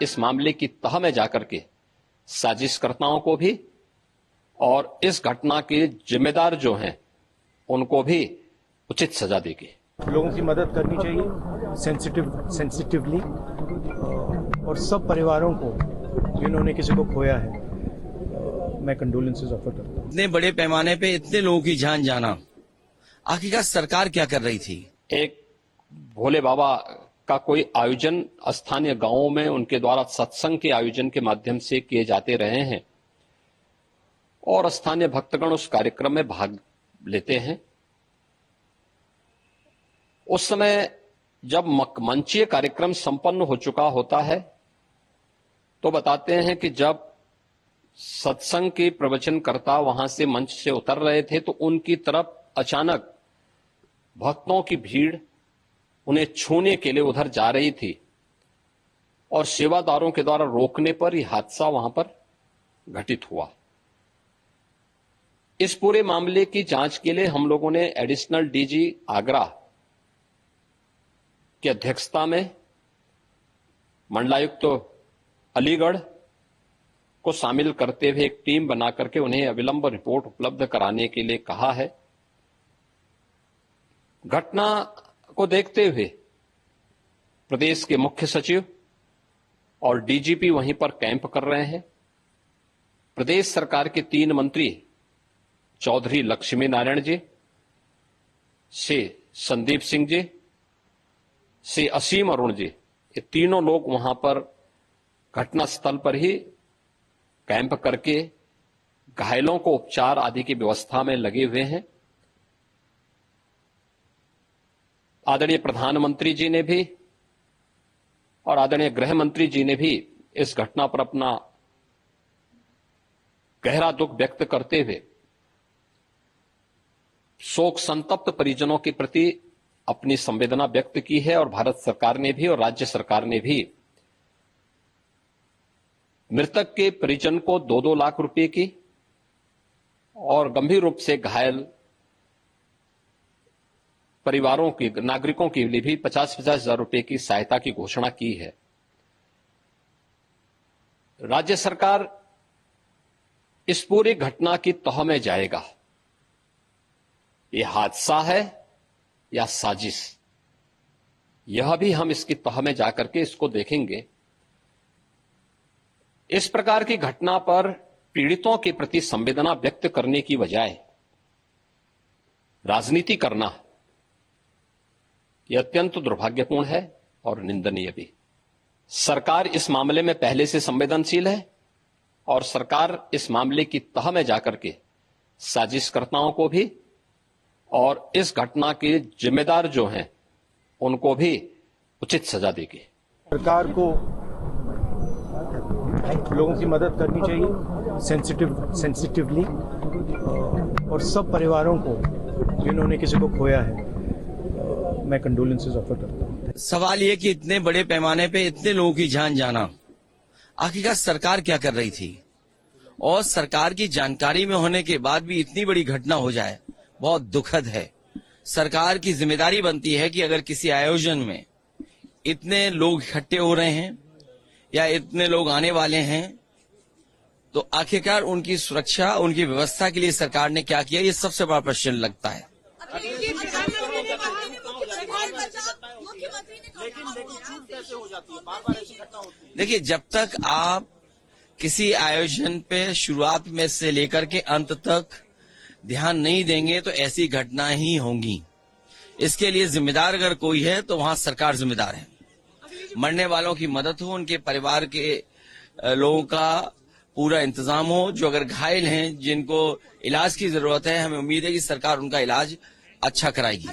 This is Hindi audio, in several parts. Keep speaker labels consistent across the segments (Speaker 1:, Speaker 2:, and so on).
Speaker 1: इस मामले की तह में जाकर के साजिशकर्ताओं को भी और इस घटना के जिम्मेदार जो हैं उनको भी उचित सजा देगी।
Speaker 2: लोगों की मदद करनी चाहिए सेंसिटिवली, और सब परिवारों को जिन्होंने किसी को खोया है मैं कंडोलेंसेस ऑफर करता हूँ।
Speaker 3: इतने बड़े पैमाने पे इतने लोगों की जान जाना, आखिरकार सरकार क्या कर रही थी?
Speaker 1: एक भोले बाबा का कोई आयोजन स्थानीय गांवों में उनके द्वारा सत्संग के आयोजन के माध्यम से किए जाते रहे हैं और स्थानीय भक्तगण उस कार्यक्रम में भाग लेते हैं। उस समय जब मंचीय कार्यक्रम संपन्न हो चुका होता है तो बताते हैं कि जब सत्संग के प्रवचनकर्ता वहां से मंच से उतर रहे थे तो उनकी तरफ अचानक भक्तों की भीड़ उन्हें छूने के लिए उधर जा रही थी और सेवादारों के द्वारा रोकने पर यह हादसा वहां पर घटित हुआ। इस पूरे मामले की जांच के लिए हम लोगों ने एडिशनल डीजी आगरा की अध्यक्षता में मंडलायुक्त अलीगढ़ को शामिल करते हुए एक टीम बना करके उन्हें अविलंब रिपोर्ट उपलब्ध कराने के लिए कहा है। घटना को देखते हुए प्रदेश के मुख्य सचिव और डीजीपी वहीं पर कैंप कर रहे हैं। प्रदेश सरकार के 3 मंत्री चौधरी लक्ष्मी नारायण जी से संदीप सिंह जी से असीम अरुण जी, ये तीनों लोग वहां पर घटना स्थल पर ही कैंप करके घायलों को उपचार आदि की व्यवस्था में लगे हुए हैं। आदरणीय प्रधानमंत्री जी ने भी और आदरणीय गृह मंत्री जी ने भी इस घटना पर अपना गहरा दुख व्यक्त करते हुए शोक संतप्त परिजनों के प्रति अपनी संवेदना व्यक्त की है और भारत सरकार ने भी और राज्य सरकार ने भी मृतक के परिजन को 2-2 लाख रुपए की और गंभीर रूप से घायल परिवारों की नागरिकों के लिए भी 50-50 हजार रुपए की सहायता की घोषणा की है। राज्य सरकार इस पूरी घटना की तह में जाएगा। यह हादसा है या साजिश, यह भी हम इसकी तह में जाकर के इसको देखेंगे। इस प्रकार की घटना पर पीड़ितों के प्रति संवेदना व्यक्त करने की बजाय राजनीति करना यह अत्यंत दुर्भाग्यपूर्ण है और निंदनीय भी। सरकार इस मामले में पहले से संवेदनशील है और सरकार इस मामले की तह में जाकर के साजिशकर्ताओं को भी और इस घटना के जिम्मेदार जो हैं उनको भी उचित सजा देगी।
Speaker 2: सरकार को लोगों की मदद करनी चाहिए सेंसिटिवली, और सब परिवारों को जिन्होंने किसी को खोया है मैं कंडोलेंसेस ऑफर करता हूँ।
Speaker 3: सवाल ये कि इतने बड़े पैमाने पे इतने लोगों की जान जाना, आखिरकार सरकार क्या कर रही थी? और सरकार की जानकारी में होने के बाद भी इतनी बड़ी घटना हो जाए, बहुत दुखद है। सरकार की जिम्मेदारी बनती है कि अगर किसी आयोजन में इतने लोग इकट्ठे हो रहे हैं या इतने लोग आने वाले हैं तो आखिरकार उनकी सुरक्षा, उनकी व्यवस्था के लिए सरकार ने क्या किया, ये सबसे बड़ा प्रश्न लगता है। देखिए, जब तक आप किसी आयोजन पे शुरुआत में से लेकर के अंत तक ध्यान नहीं देंगे तो ऐसी घटना ही होंगी। इसके लिए जिम्मेदार अगर कोई है तो वहां सरकार जिम्मेदार है। मरने वालों की मदद हो, उनके परिवार के लोगों का पूरा इंतजाम हो। जो अगर घायल हैं, जिनको इलाज की जरूरत है, हमें उम्मीद है कि सरकार उनका इलाज अच्छा कराएगी।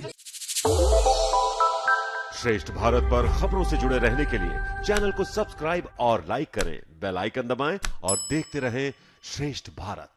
Speaker 4: श्रेष्ठ भारत पर खबरों से जुड़े रहने के लिए चैनल को सब्सक्राइब और लाइक करें, बेल आइकन दबाएं और देखते रहें श्रेष्ठ भारत।